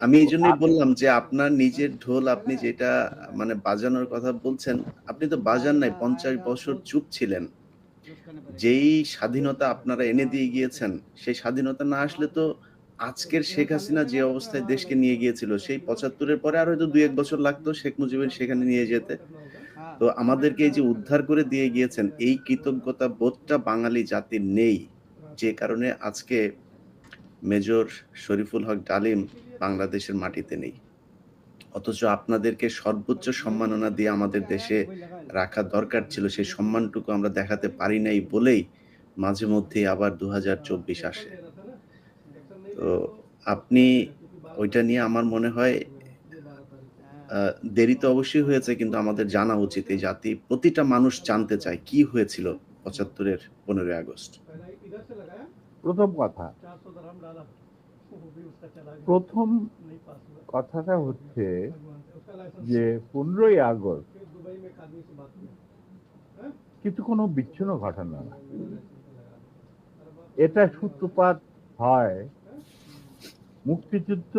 আমি তো এইজন্যই বললাম যে আপনার নিজের ঢোল আপনি যেটা মানে বাজানোর কথা বলছেন, আপনি তো বাজান নাই ৫০ বছর চুপ ছিলেন। যেই স্বাধীনতা আপনারা এনে দিয়ে গিয়েছেন, সেই স্বাধীনতা না আসলে তো আজকের শেখ হাসিনা যে অবস্থায় দেশকে নিয়ে গিয়েছিল, সেই ৭৫ এর পরে আর হয়তো ২-১ বছর লাগতো শেখ মুজিবের সেখানে নিয়ে যেতে। তো আমাদেরকে এই যে উদ্ধার করে দিয়ে গিয়েছেন, এই কৃতজ্ঞতা বোধটা বাঙালি জাতির নেই। যে কারণে আজকে মেজর শরীফুল হক ডালিম বাংলাদেশের মাটিতে নেই। অথচ আপনাদেরকে সর্বোচ্চ সম্মাননা দিয়ে আমাদের দেশে রাখা দরকার ছিল। সেই সম্মানটুকু আমরা দেখাতে পারি নাই বলেই মাঝে মধ্যেই আবার ২০২৪ আসে। তো আপনি ওইটা নিয়ে আমার মনে হয় আ দেরি তো অবশ্যই হয়েছে কিন্তু আমাদের জানা উচিত। এই জাতি প্রতিটা মানুষ জানতে চায় কি হয়েছিল ৭৫ এর ১৫ই আগস্ট। প্রথম কথা, প্রথম কথাটা হচ্ছে যে ১৫ই আগস্ট কিন্তু কোনো বিচ্ছিন্ন ঘটনা না। এটা সূত্রপাত হয় মুক্তিযুদ্ধ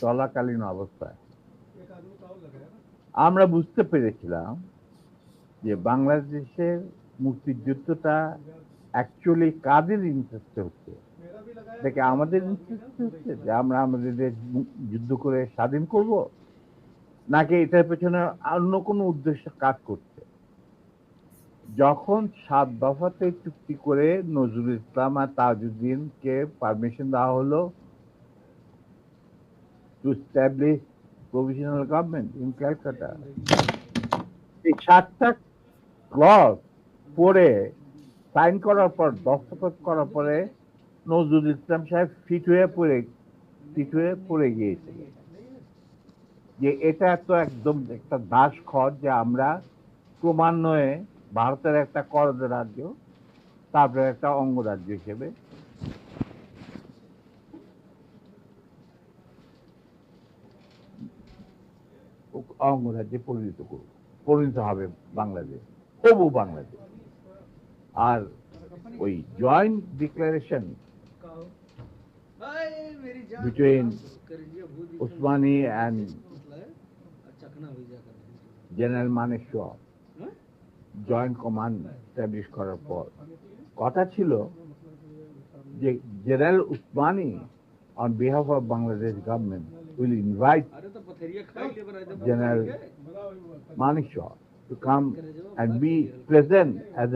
চলাকালীন অবস্থায়। আমরা বুঝতে পেরেছিলাম যে বাংলাদেশের মুক্তিযুদ্ধটা অ্যাকচুয়ালি কাদের ইন্টারেস্টে হচ্ছে। দেখে আমাদের ইন্টারেস্টে হচ্ছে যে আমরা আমাদের দেশ যুদ্ধ করে স্বাধীন করব, নাকি এটার পেছনে অন্য কোনো উদ্দেশ্য কাজ করছে। যখন ৭ দফাতে চুক্তি করে নজরুল ইসলাম আর তাজউদ্দিনকে পারমিশন দেওয়া হলো to establish provisional government in Calcutta, এই ৭টা ক্লজ পড়ে সাইন করার পর, দস্তখত করার পরে নজরুল ইসলাম সাহেব ফিট হয়ে পড়ে গিয়েছিল যে এটা তো একদম একটা দাসখত যে আমরা ক্রমান্বয়ে ভারতের একটা করদ রাজ্য, তারপরে একটা অঙ্গরাজ্য হিসেবে অঙ্গরাজ্যে পরিণত হবে বাংলাদেশ, হবু বাংলাদেশ। আর ওই joint declaration between Osmani and general Manekshaw, joint command establish করার পর কথা ছিল যে general Osmani on behalf of Bangladesh government will invite General Manik Shah to come and be present as